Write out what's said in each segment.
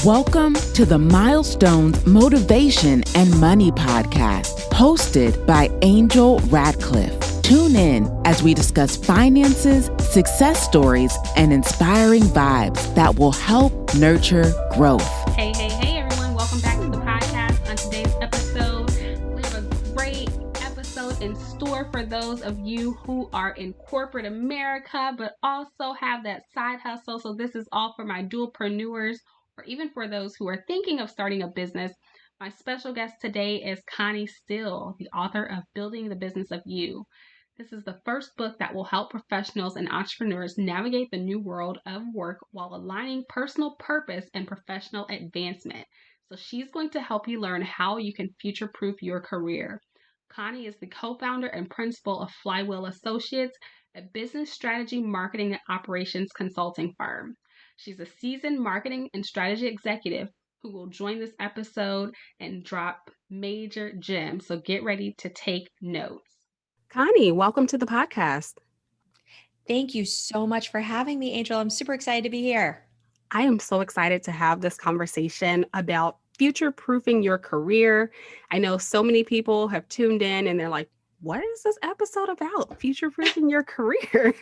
Welcome to the Milestones Motivation and Money Podcast, hosted by Angel Radcliffe. Tune in as we discuss finances, success stories, and inspiring vibes that will help nurture growth. Hey, everyone. Welcome back to the podcast. On today's episode, we have a great episode in store for those of you who are in corporate America, but also have that side hustle. So this is all for my dualpreneurs, or even for those who are thinking of starting a business. My special guest today is Connie Steele, the author of Building the Business of You. This is the first book that will help professionals and entrepreneurs navigate the new world of work while aligning personal purpose and professional advancement. So she's going to help you learn how you can future-proof your career. Connie is the co-founder and principal of Flywheel Associates, a business strategy, marketing, and operations consulting firm. She's a seasoned marketing and strategy executive who will join this episode and drop major gems. So get ready to take notes. Connie, welcome to the podcast. Thank you so much for having me, Angel. I'm super excited to be here. I am so excited to have this conversation about future-proofing your career. I know so many people have tuned in and they're like, what is this episode about? Future-proofing your career.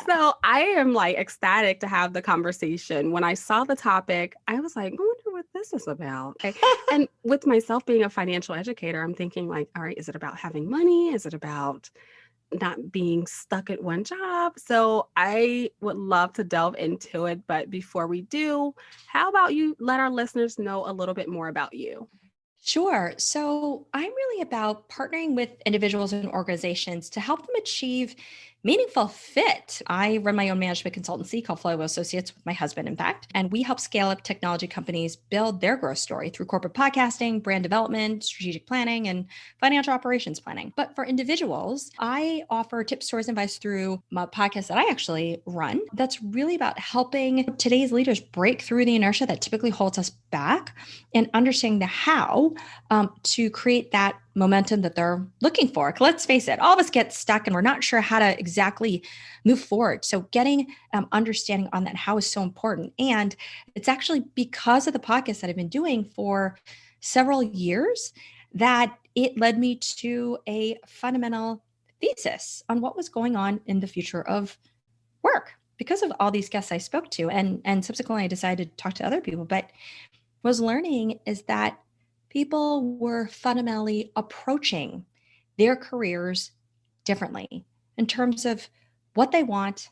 So I am ecstatic to have the conversation. When I saw the topic, I was like, I wonder what this is about. Okay. And with myself being a financial educator, I'm thinking all right, is it about having money? Is it about not being stuck at one job? So I would love to delve into it. But before we do, how about you let our listeners know a little bit more about you? Sure. So I'm really about partnering with individuals and organizations to help them achieve meaningful fit. I run my own management consultancy called Flywheel Associates with my husband, in fact, and we help scale up technology companies build their growth story through corporate podcasting, brand development, strategic planning, and financial operations planning. But for individuals, I offer tips, stories, and advice through my podcast that I actually run. That's really about helping today's leaders break through the inertia that typically holds us back and understanding the how to create that momentum that they're looking for. Let's face it, all of us get stuck and we're not sure how to exactly move forward. So getting understanding on that how is so important. And it's actually because of the podcast that I've been doing for several years that it led me to a fundamental thesis on what was going on in the future of work because of all these guests I spoke to. And subsequently I decided to talk to other people. But what I was learning is that people were fundamentally approaching their careers differently in terms of what they want,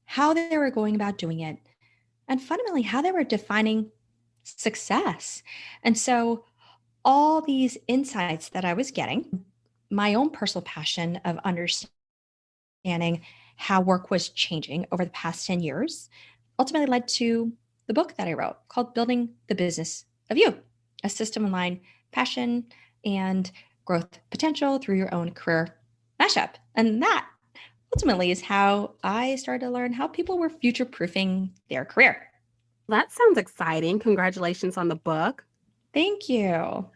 how they were going about doing it, and fundamentally how they were defining success. And so all these insights that I was getting, my own personal passion of understanding how work was changing over the past 10 years, ultimately led to the book that I wrote called Building the Business of You, a system-aligned passion and growth potential through your own career mashup. And that ultimately is how I started to learn how people were future-proofing their career. That sounds exciting. Congratulations on the book. Thank you.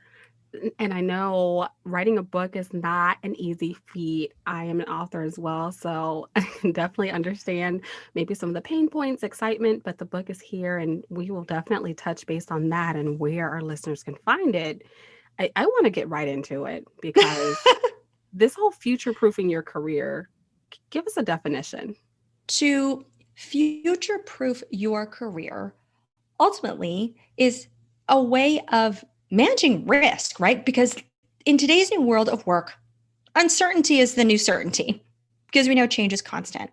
And I know writing a book is not an easy feat. I am an author as well, so I can definitely understand maybe some of the pain points, excitement, but the book is here and we will definitely touch base on that and where our listeners can find it. I want to get right into it because this whole future-proofing your career, give us a definition. To future-proof your career ultimately is a way of managing risk, right? Because in today's new world of work, uncertainty is the new certainty because we know change is constant.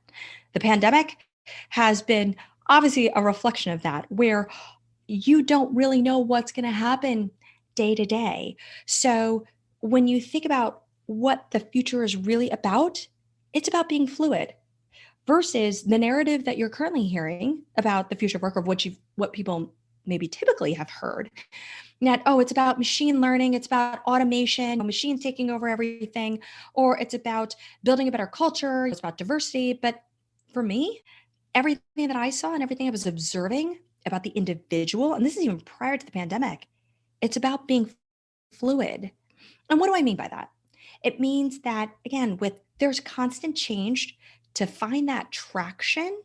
The pandemic has been obviously a reflection of that, where you don't really know what's going to happen day to day. So when you think about what the future is really about, it's about being fluid versus the narrative that you're currently hearing about the future of work, of what people maybe typically have heard. That, it's about machine learning, it's about automation, machines taking over everything, or it's about building a better culture, it's about diversity. But for me, everything that I saw and everything I was observing about the individual, and this is even prior to the pandemic, it's about being fluid. And what do I mean by that? It means that, again, there's constant change, to find that traction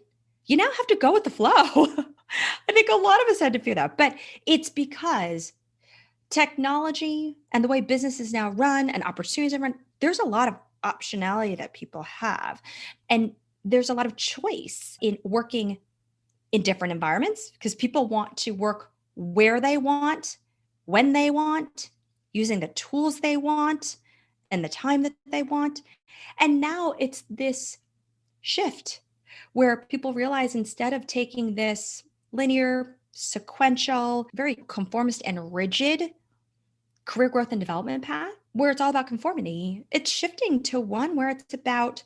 you now have to go with the flow. I think a lot of us had to feel that, but it's because technology and the way businesses now run and opportunities are run, there's a lot of optionality that people have. And there's a lot of choice in working in different environments because people want to work where they want, when they want, using the tools they want, and the time that they want. And now it's this shift where people realize instead of taking this linear, sequential, very conformist and rigid career growth and development path where it's all about conformity, it's shifting to one where it's about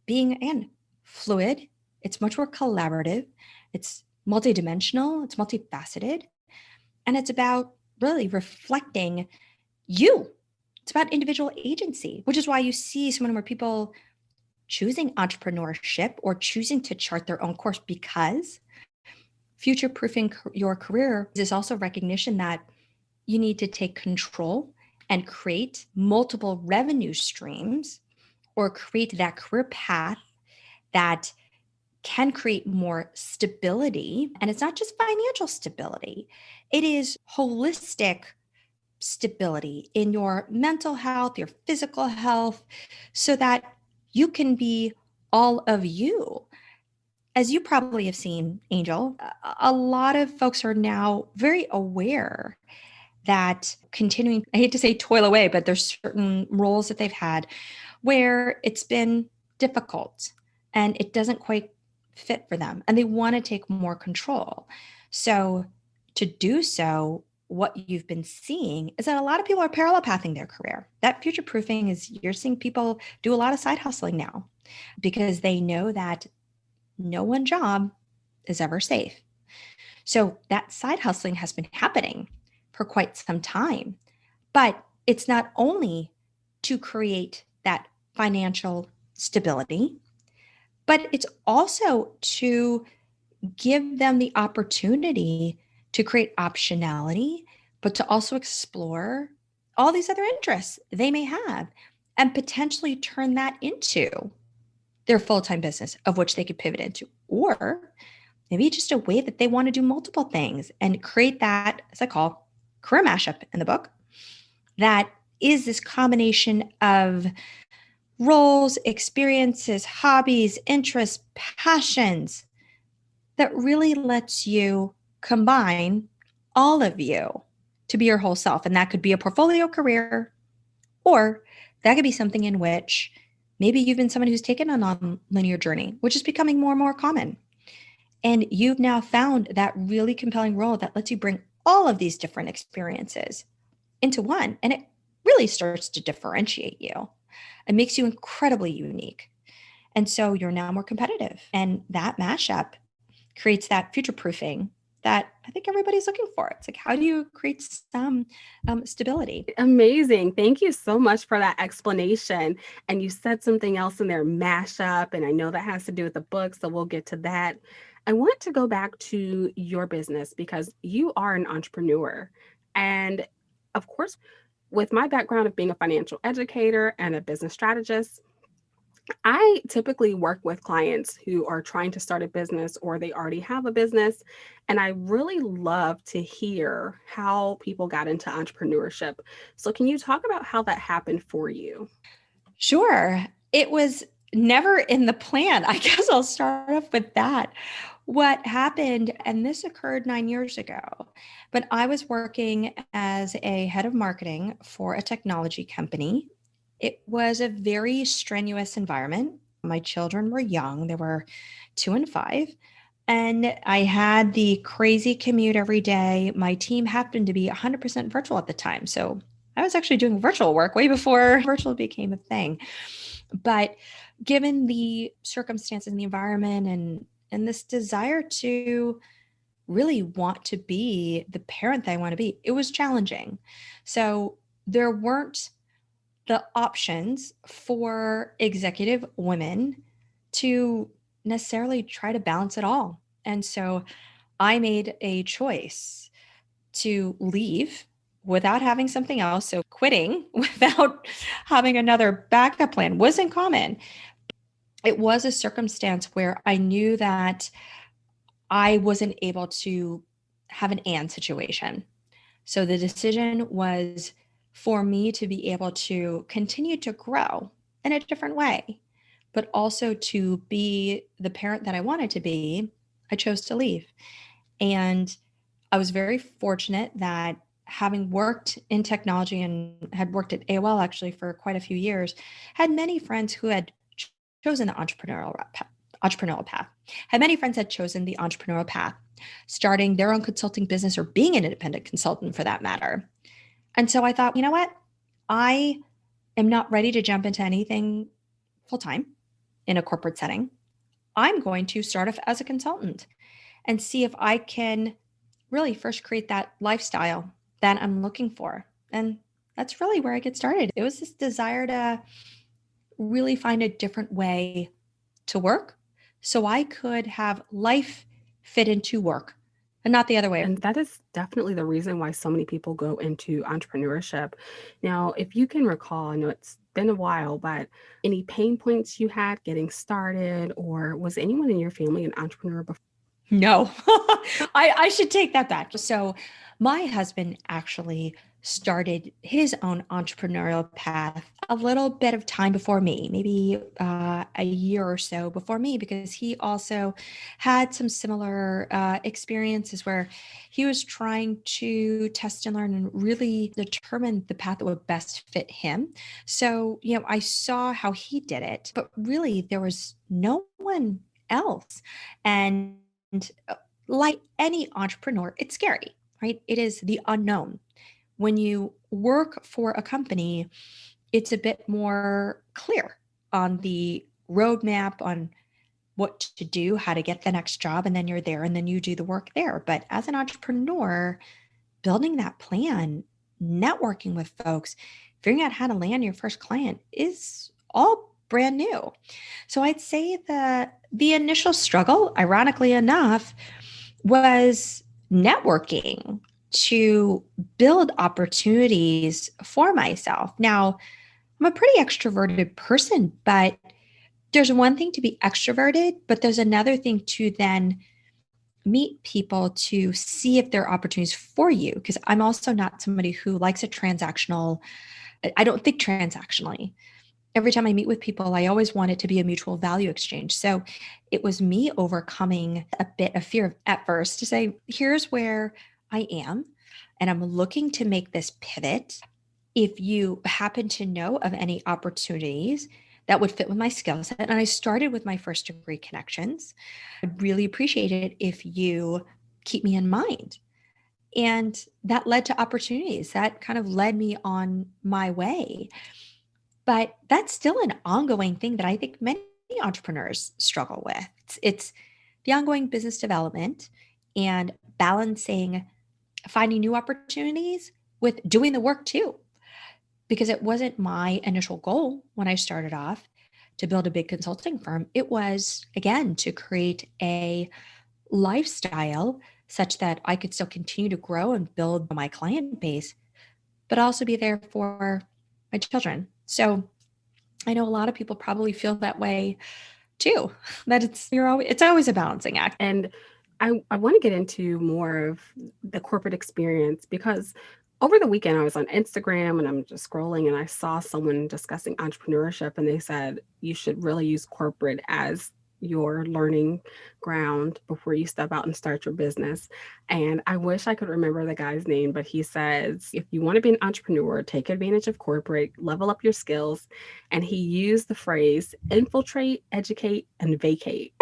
being fluid. It's much more collaborative. It's multidimensional. It's multifaceted. And it's about really reflecting you. It's about individual agency, which is why you see so many more people choosing entrepreneurship or choosing to chart their own course, because future-proofing your career is also recognition that you need to take control and create multiple revenue streams or create that career path that can create more stability. And it's not just financial stability, it is holistic stability in your mental health, your physical health, so that you can be all of you. As you probably have seen, Angel, a lot of folks are now very aware that continuing, I hate to say toil away, but there's certain roles that they've had where it's been difficult and it doesn't quite fit for them and they want to take more control. So to do so, what you've been seeing is that a lot of people are parallel pathing their career. That future proofing is you're seeing people do a lot of side hustling now because they know that no one job is ever safe. So that side hustling has been happening for quite some time, but it's not only to create that financial stability, but it's also to give them the opportunity to create optionality, but to also explore all these other interests they may have and potentially turn that into their full-time business of which they could pivot into, or maybe just a way that they want to do multiple things and create that, as I call career mashup in the book, that is this combination of roles, experiences, hobbies, interests, passions that really lets you combine all of you to be your whole self. And that could be a portfolio career, or that could be something in which maybe you've been someone who's taken a non-linear journey, which is becoming more and more common. And you've now found that really compelling role that lets you bring all of these different experiences into one. And it really starts to differentiate you. It makes you incredibly unique. And so you're now more competitive. And that mashup creates that future proofing that I think everybody's looking for. It's like, how do you create some stability? Amazing. Thank you so much for that explanation. And you said something else in there, mashup, and I know that has to do with the book, so we'll get to that. I want to go back to your business because you are an entrepreneur. And of course, with my background of being a financial educator and a business strategist, I typically work with clients who are trying to start a business or they already have a business. And I really love to hear how people got into entrepreneurship. So can you talk about how that happened for you? Sure. It was never in the plan. I guess I'll start off with that. What happened, and this occurred 9 years ago, but I was working as a head of marketing for a technology company. It was a very strenuous environment. My children were young. They were 2 and 5. And I had the crazy commute every day. My team happened to be 100% virtual at the time. So I was actually doing virtual work way before virtual became a thing. But given the circumstances in the environment and this desire to really want to be the parent that I want to be, it was challenging. So there weren't the options for executive women to necessarily try to balance it all. And so I made a choice to leave without having something else. So quitting without having another backup plan wasn't common. It was a circumstance where I knew that I wasn't able to have an and situation. So the decision was for me to be able to continue to grow in a different way, but also to be the parent that I wanted to be. I chose to leave. And I was very fortunate that having worked in technology and had worked at AOL actually for quite a few years, had many friends who had chosen the entrepreneurial path. Had many friends had chosen the entrepreneurial path, starting their own consulting business or being an independent consultant for that matter. And so I thought, you know what? I am not ready to jump into anything full time in a corporate setting. I'm going to start off as a consultant and see if I can really first create that lifestyle that I'm looking for. And that's really where I get started. It was this desire to really find a different way to work so I could have life fit into work and not the other way. And that is definitely the reason why so many people go into entrepreneurship. Now, if you can recall, I know it's been a while, but any pain points you had getting started, or was anyone in your family an entrepreneur before? No, I should take that back. So my husband actually started his own entrepreneurial path a little bit of time before me, maybe a year or so before me, because he also had some similar experiences where he was trying to test and learn and really determine the path that would best fit him. So, I saw how he did it, but really there was no one else. And like any entrepreneur, it's scary, right? It is the unknown. When you work for a company, it's a bit more clear on the roadmap on what to do, how to get the next job, and then you're there and then you do the work there. But as an entrepreneur, building that plan, networking with folks, figuring out how to land your first client is all brand new. So I'd say the initial struggle, ironically enough, was networking to build opportunities for myself. Now, I'm a pretty extroverted person, but there's one thing to be extroverted, but there's another thing to then meet people to see if there are opportunities for you. Because I'm also not somebody who likes I don't think transactionally. Every time I meet with people, I always want it to be a mutual value exchange. So it was me overcoming a bit of fear at first to say, here's where I am, and I'm looking to make this pivot. If you happen to know of any opportunities that would fit with my skill set, and I started with my first degree connections, I'd really appreciate it if you keep me in mind. And that led to opportunities that kind of led me on my way. But that's still an ongoing thing that I think many entrepreneurs struggle with. It's the ongoing business development and balancing finding new opportunities with doing the work too. Because it wasn't my initial goal when I started off to build a big consulting firm. It was, again, to create a lifestyle such that I could still continue to grow and build my client base, but also be there for my children. So I know a lot of people probably feel that way too, that it's always a balancing act. And I want to get into more of the corporate experience, because over the weekend I was on Instagram and I'm just scrolling and I saw someone discussing entrepreneurship, and they said you should really use corporate as your learning ground before you step out and start your business. And I wish I could remember the guy's name, but he says, if you want to be an entrepreneur, take advantage of corporate, level up your skills. And he used the phrase infiltrate, educate, and vacate.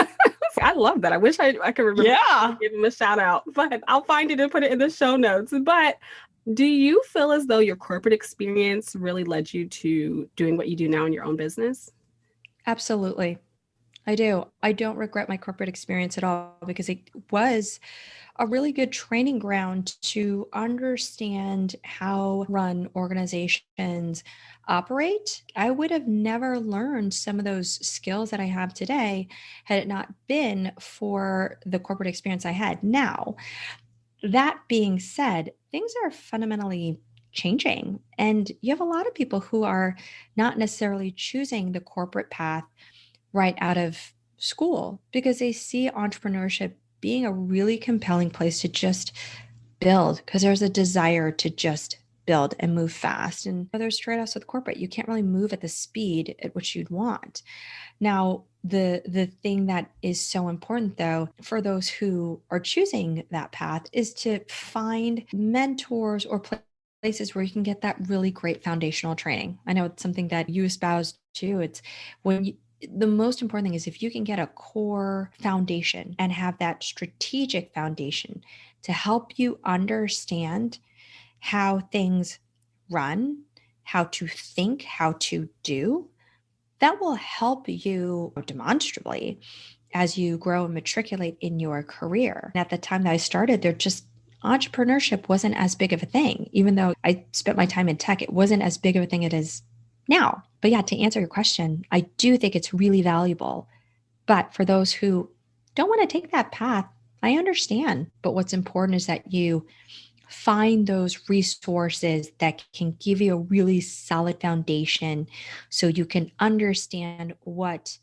I love that. I wish I could remember. Yeah. Give him a shout out, but I'll find it and put it in the show notes. But do you feel as though your corporate experience really led you to doing what you do now in your own business? Absolutely. I do. I don't regret my corporate experience at all, because it was a really good training ground to understand how run organizations operate. I would have never learned some of those skills that I have today had it not been for the corporate experience I had. Now, that being said, things are fundamentally changing, and you have a lot of people who are not necessarily choosing the corporate path right out of school because they see entrepreneurship being a really compelling place to just build, because there's a desire to just build and move fast. And there's trade-offs with corporate. You can't really move at the speed at which you'd want. Now, the thing that is so important, though, for those who are choosing that path is to find mentors or places where you can get that really great foundational training. I know it's something that you espouse too. It's when you, the most important thing is if you can get a core foundation and have that strategic foundation to help you understand how things run, how to think, how to do, that will help you demonstrably as you grow and matriculate in your career. And at the time that I started, entrepreneurship wasn't as big of a thing. Even though I spent my time in tech, it wasn't as big of a thing it is now. But yeah, to answer your question, I do think it's really valuable. But for those who don't want to take that path, I understand. But what's important is that you find those resources that can give you a really solid foundation so you can understand what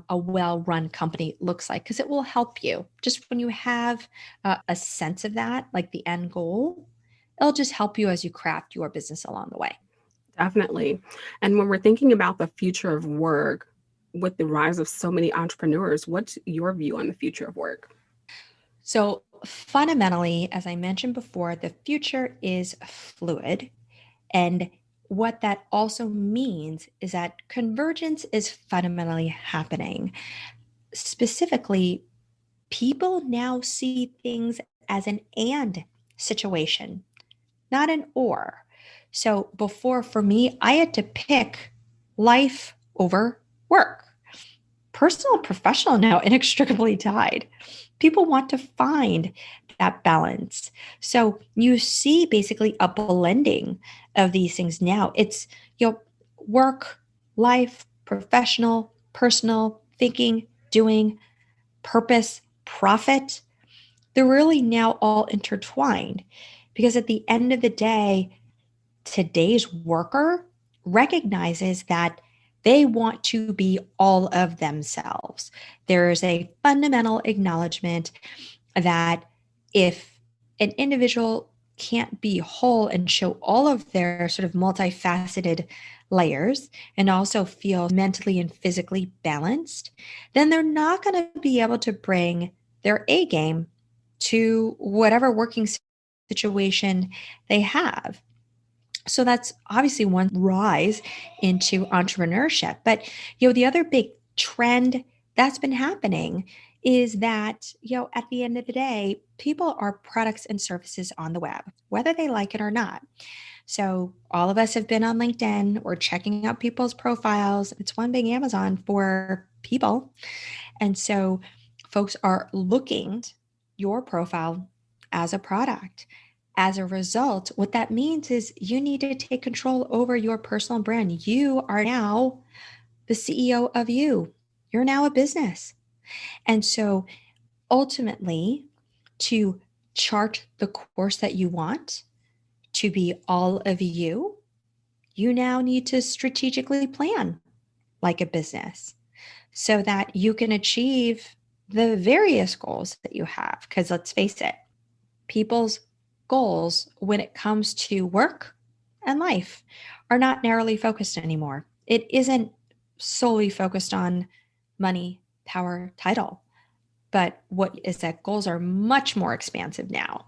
a well-run company looks like, because it will help you. Just when you have a sense of that, like the end goal, it'll just help you as you craft your business along the way. Definitely. And when we're thinking about the future of work, with the rise of so many entrepreneurs, what's your view on the future of work? So fundamentally, as I mentioned before, the future is fluid. And what that also means is that convergence is fundamentally happening. Specifically, people now see things as an and situation, not an or. So before, for me, I had to pick life over work. Personal and professional now inextricably tied. People want to find that balance. So you see basically a blending of these things now. It's, work, life, professional, personal, thinking, doing, purpose, profit. They're really now all intertwined, because at the end of the day, today's worker recognizes that they want to be all of themselves. There is a fundamental acknowledgement that if an individual can't be whole and show all of their sort of multifaceted layers and also feel mentally and physically balanced, then they're not going to be able to bring their A game to whatever working situation they have. So that's obviously one rise into entrepreneurship. But, the other big trend that's been happening is that, at the end of the day, people are products and services on the web, whether they like it or not. So all of us have been on LinkedIn or checking out people's profiles. It's one big Amazon for people. And so folks are looking at your profile as a product. As a result, what that means is you need to take control over your personal brand. You are now the CEO of you. You're now a business. And so ultimately, to chart the course that you want to be all of you, you now need to strategically plan like a business so that you can achieve the various goals that you have. Because let's face it, people's goals when it comes to work and life are not narrowly focused anymore. It isn't solely focused on money, power, title. But what is that goals are much more expansive now.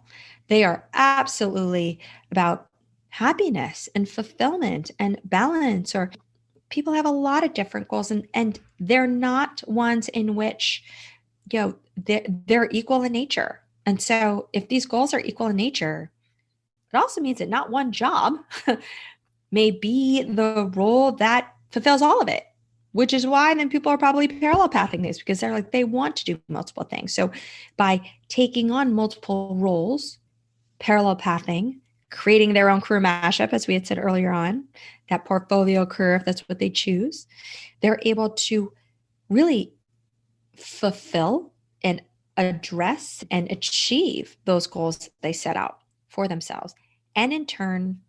They are absolutely about happiness and fulfillment and balance, or people have a lot of different goals, and they're not ones in which, they're equal in nature. And so if these goals are equal in nature, it also means that not one job may be the role that fulfills all of it, which is why then people are probably parallel pathing these, because they're like, they want to do multiple things. So by taking on multiple roles, parallel pathing, creating their own career mashup, as we had said earlier on, that portfolio career, if that's what they choose, they're able to really fulfill and address and achieve those goals they set out for themselves, and in turn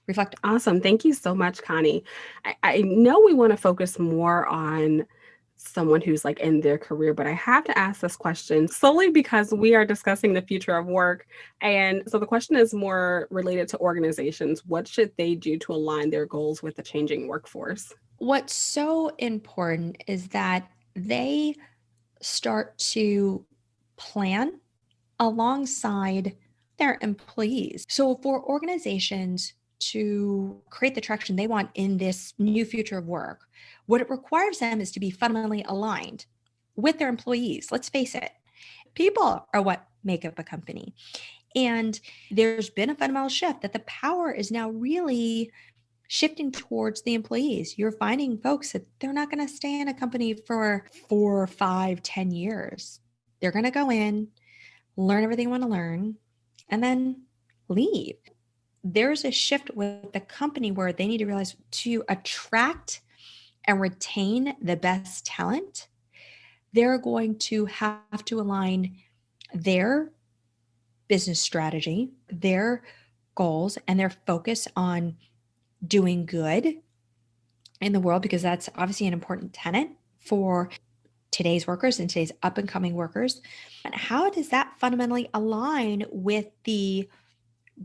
reflect. Awesome. Thank you so much, Connie. I know we want to focus more on someone who's like in their career, but I have to ask this question solely because we are discussing the future of work. And so the question is more related to organizations. What should they do to align their goals with the changing workforce? What's so important is that they start to plan alongside their employees. So for organizations to create the traction they want in this new future of work, what it requires them is to be fundamentally aligned with their employees. Let's face it, people are what make up a company. And there's been a fundamental shift that the power is now really shifting towards the employees. You're finding folks that they're not going to stay in a company for 4, 5, 10 years. They're going to go in, learn everything you want to learn, and then leave. There's a shift with the company where they need to realize to attract and retain the best talent, they're going to have to align their business strategy, their goals, and their focus on doing good in the world, because that's obviously an important tenet for today's workers and today's up and coming workers. And how does that fundamentally align with the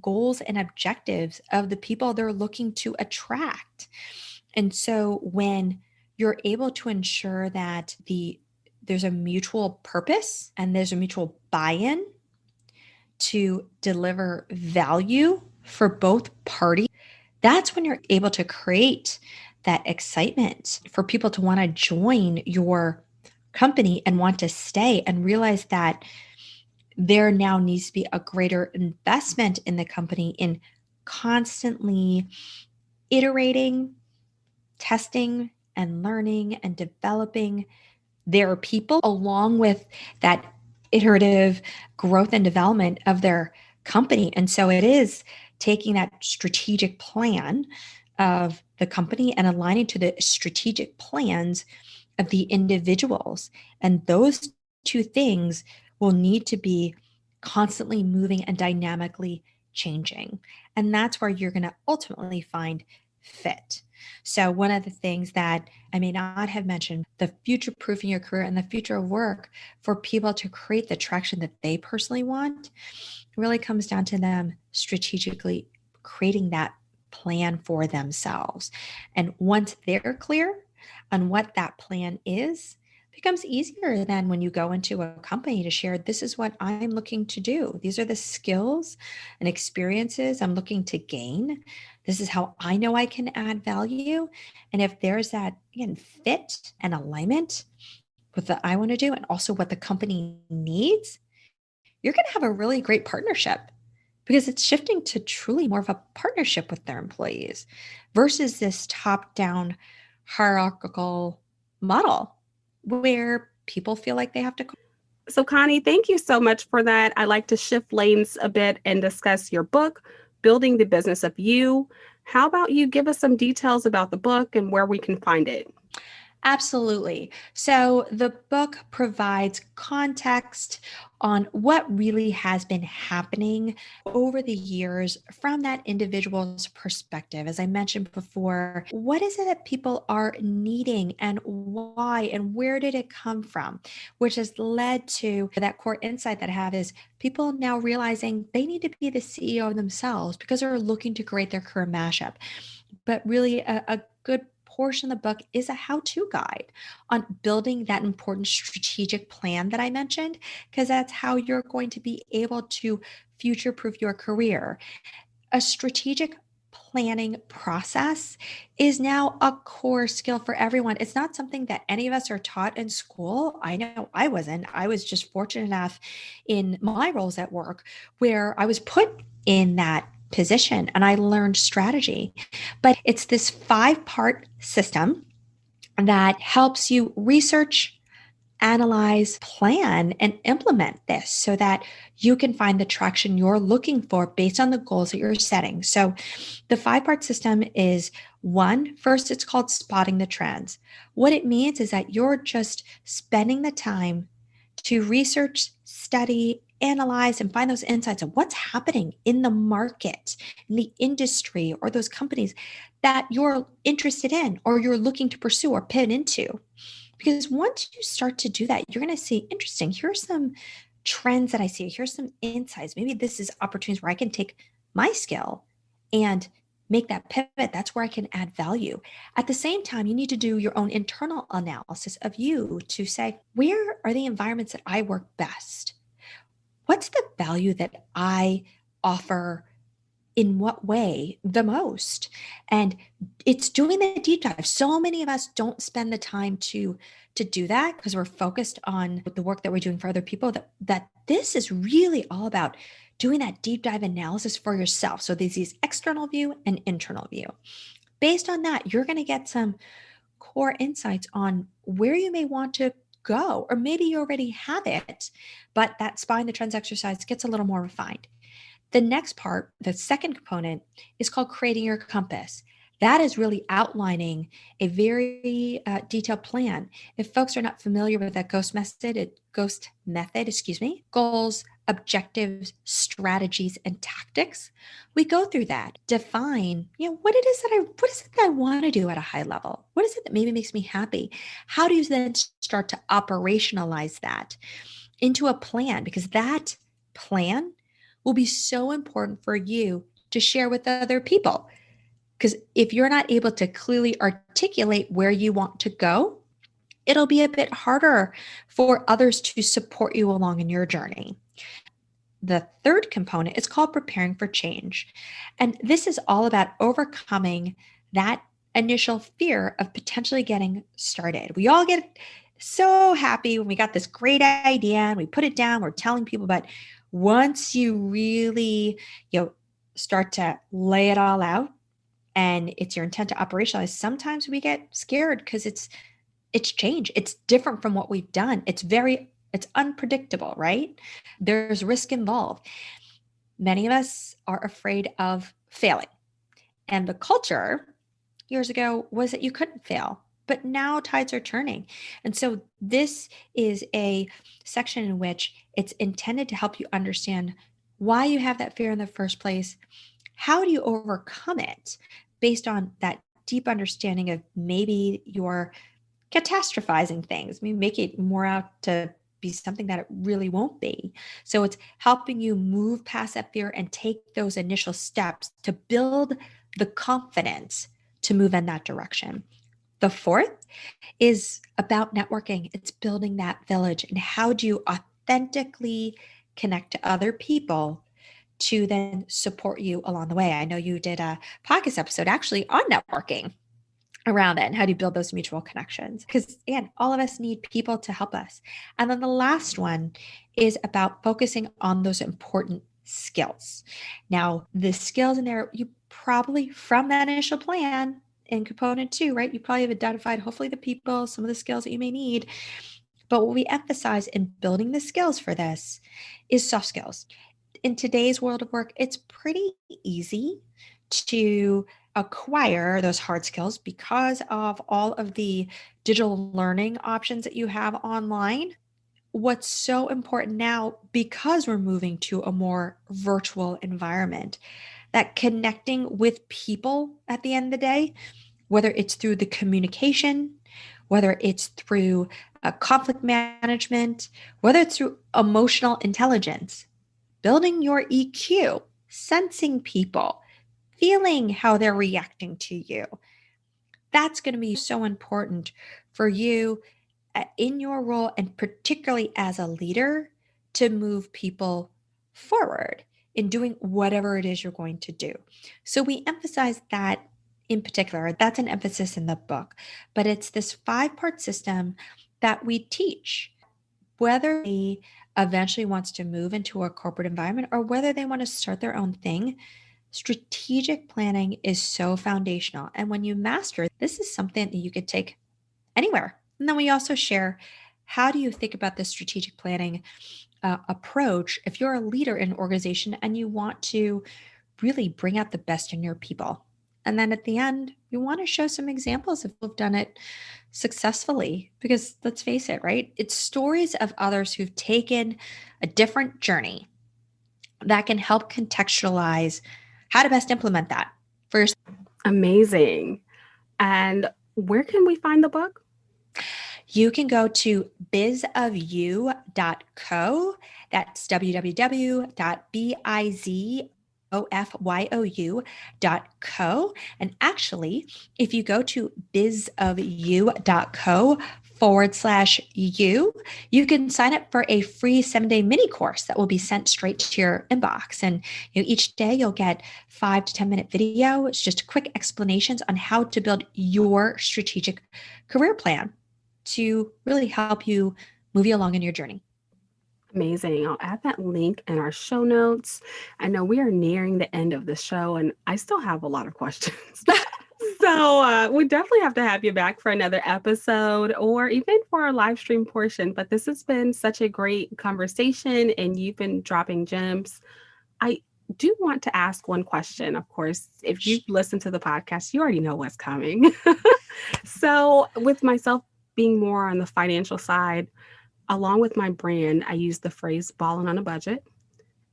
goals and objectives of the people they're looking to attract? And so when you're able to ensure that there's a mutual purpose and there's a mutual buy-in to deliver value for both parties, that's when you're able to create that excitement for people to want to join your company and want to stay and realize that there now needs to be a greater investment in the company in constantly iterating, testing, and learning and developing their people along with that iterative growth and development of their company. And so it is taking that strategic plan of the company and aligning to the strategic plans of the individuals. And those two things will need to be constantly moving and dynamically changing. And that's where you're going to ultimately find fit. So one of the things that I may not have mentioned, the future-proofing your career and the future of work for people to create the traction that they personally want, really comes down to them strategically creating that plan for themselves. And once they're clear on what that plan is, it becomes easier than when you go into a company to share, this is what I'm looking to do. These are the skills and experiences I'm looking to gain. This is how I know I can add value. And if there's that, again, fit and alignment with what I want to do and also what the company needs, you're going to have a really great partnership because it's shifting to truly more of a partnership with their employees versus this top-down hierarchical model where people feel like they have to. So Connie, thank you so much for that. I like to shift lanes a bit and discuss your book, Building the Business of You. How about you give us some details about the book and where we can find it? Absolutely. So the book provides context on what really has been happening over the years from that individual's perspective. As I mentioned before, what is it that people are needing and why and where did it come from? Which has led to that core insight that I have is people now realizing they need to be the CEO of themselves because they're looking to create their career mashup. But really a good portion of the book is a how-to guide on building that important strategic plan that I mentioned, because that's how you're going to be able to future-proof your career. A strategic planning process is now a core skill for everyone. It's not something that any of us are taught in school. I know I wasn't. I was just fortunate enough in my roles at work where I was put in that position and I learned strategy. But it's this 5-part system that helps you research, analyze, plan, and implement this so that you can find the traction you're looking for based on the goals that you're setting. So the 5-part system is first, it's called spotting the trends. What it means is that you're just spending the time to research, study, analyze, and find those insights of what's happening in the market, in the industry, or those companies that you're interested in or you're looking to pursue or pivot into. Because once you start to do that, you're going to see, interesting, here's some trends that I see. Here's some insights. Maybe this is opportunities where I can take my skill and make that pivot. That's where I can add value. At the same time, you need to do your own internal analysis of you to say, where are the environments that I work best? What's the value that I offer in what way the most? And it's doing the deep dive. So many of us don't spend the time to do that because we're focused on the work that we're doing for other people, that this is really all about doing that deep dive analysis for yourself. So there's these external view and internal view. Based on that, you're going to get some core insights on where you may want to go, or maybe you already have it, but that spine the trends exercise gets a little more refined. The next part, the second component, is called creating your compass. That is really outlining a very detailed plan. If folks are not familiar with that GHOST method, goals, objectives, strategies, and tactics, we go through that, define, what is it that I want to do at a high level? What is it that maybe makes me happy? How do you then start to operationalize that into a plan? Because that plan will be so important for you to share with other people. Because if you're not able to clearly articulate where you want to go, it'll be a bit harder for others to support you along in your journey. The third component is called preparing for change. And this is all about overcoming that initial fear of potentially getting started. We all get so happy when we got this great idea and we put it down, we're telling people, but once you really, start to lay it all out and it's your intent to operationalize, sometimes we get scared because it's change. It's different from what we've done. It's unpredictable, right? There's risk involved. Many of us are afraid of failing. And the culture years ago was that you couldn't fail. But now tides are turning. And so this is a section in which it's intended to help you understand why you have that fear in the first place. How do you overcome it based on that deep understanding of maybe you're catastrophizing things, maybe make it more out to be something that it really won't be. So it's helping you move past that fear and take those initial steps to build the confidence to move in that direction. The fourth is about networking. It's building that village. And how do you authentically connect to other people to then support you along the way? I know you did a podcast episode actually on networking around it and how do you build those mutual connections? Because again, all of us need people to help us. And then the last one is about focusing on those important skills. Now, the skills in there, you probably from that initial plan in component 2, right? You probably have identified hopefully the people, some of the skills that you may need. But what we emphasize in building the skills for this is soft skills. In today's world of work, it's pretty easy to acquire those hard skills because of all of the digital learning options that you have online. What's so important now, because we're moving to a more virtual environment, that connecting with people at the end of the day, whether it's through the communication, whether it's through conflict management, whether it's through emotional intelligence, building your EQ, sensing people, feeling how they're reacting to you. That's going to be so important for you in your role, and particularly as a leader, to move people forward in doing whatever it is you're going to do. So we emphasize that in particular. That's an emphasis in the book, but it's this 5-part system that we teach, whether they eventually wants to move into a corporate environment or whether they want to start their own thing. Strategic planning is so foundational. And when you master, this is something that you could take anywhere. And then we also share, how do you think about this strategic planning approach if you're a leader in an organization and you want to really bring out the best in your people? And then at the end, we want to show some examples of people who've done it successfully, because let's face it, right? It's stories of others who've taken a different journey that can help contextualize how to best implement that for yourself. Amazing. And where can we find the book? you can go to BizOfYou.co. That's www.bizofyou.co. And actually, if you go to bizofyou.co/you, you can sign up for a free 7-day mini course that will be sent straight to your inbox. And each day you'll get 5 to 10 minute video. It's just quick explanations on how to build your strategic career plan to really help you move you along in your journey. Amazing. I'll add that link in our show notes. I know we are nearing the end of the show and I still have a lot of questions. So we definitely have to have you back for another episode or even for our live stream portion. But this has been such a great conversation and you've been dropping gems. I do want to ask one question. Of course, if you've listened to the podcast, you already know what's coming. So with myself being more on the financial side, along with my brand, I use the phrase balling on a budget.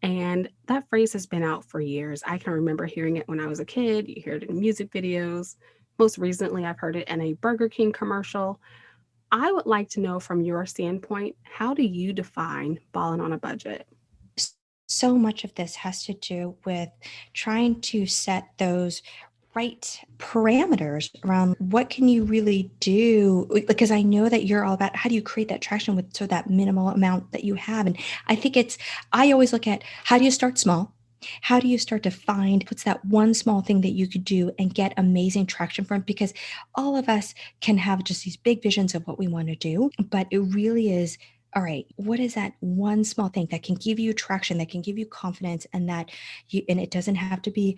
And that phrase has been out for years. I can remember hearing it when I was a kid. You hear it in music videos. Most recently, I've heard it in a Burger King commercial. I would like to know from your standpoint, how do you define balling on a budget? So much of this has to do with trying to set those right parameters around what can you really do, because I know that you're all about how do you create that traction with so that minimal amount that you have. And I think I always look at how do you start small? How do you start to find what's that one small thing that you could do and get amazing traction from? Because all of us can have just these big visions of what we want to do, but it really is, all right, what is that one small thing that can give you traction, that can give you confidence, and and it doesn't have to be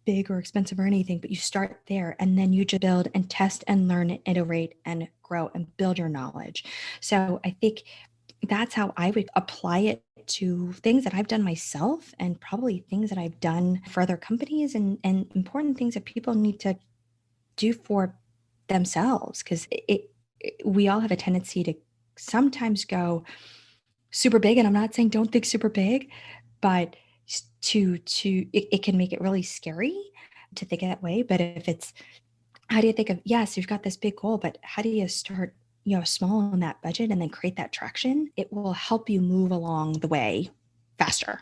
big or expensive or anything, but you start there and then you just build and test and learn and iterate and grow and build your knowledge. So I think that's how I would apply it to things that I've done myself and probably things that I've done for other companies and important things that people need to do for themselves. Because we all have a tendency to sometimes go super big. And I'm not saying don't think super big, but it can make it really scary to think that way. But if it's, how do you think of, yes, you've got this big goal, but how do you start, small on that budget and then create that traction? It will help you move along the way faster.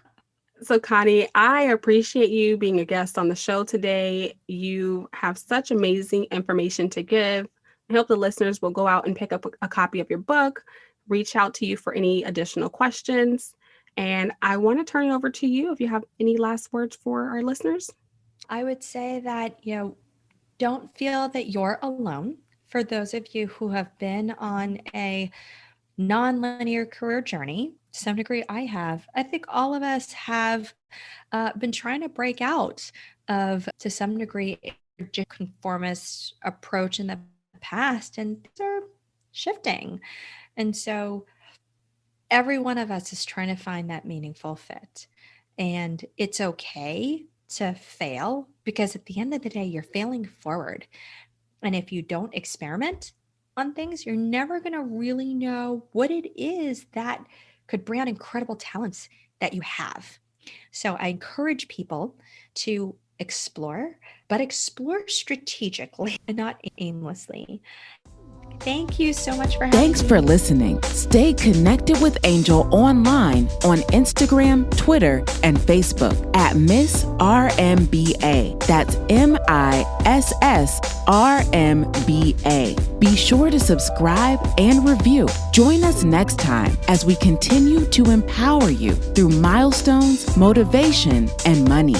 So Connie, I appreciate you being a guest on the show today. You have such amazing information to give. I hope the listeners will go out and pick up a copy of your book, reach out to you for any additional questions. And I want to turn it over to you if you have any last words for our listeners. I would say that, don't feel that you're alone. For those of you who have been on a non-linear career journey, to some degree I have. I think all of us have been trying to break out of, to some degree, a conformist approach in the past, and things are shifting. And so every one of us is trying to find that meaningful fit. And it's okay to fail, because at the end of the day, you're failing forward. And if you don't experiment on things, you're never going to really know what it is that could bring out incredible talents that you have. So I encourage people to explore, but explore strategically and not aimlessly. Thank you so much for having me. Thanks for listening. Stay connected with Angel online on Instagram, Twitter, and Facebook at Miss RMBA. That's MISSRMBA. Be sure to subscribe and review. Join us next time as we continue to empower you through milestones, motivation, and money.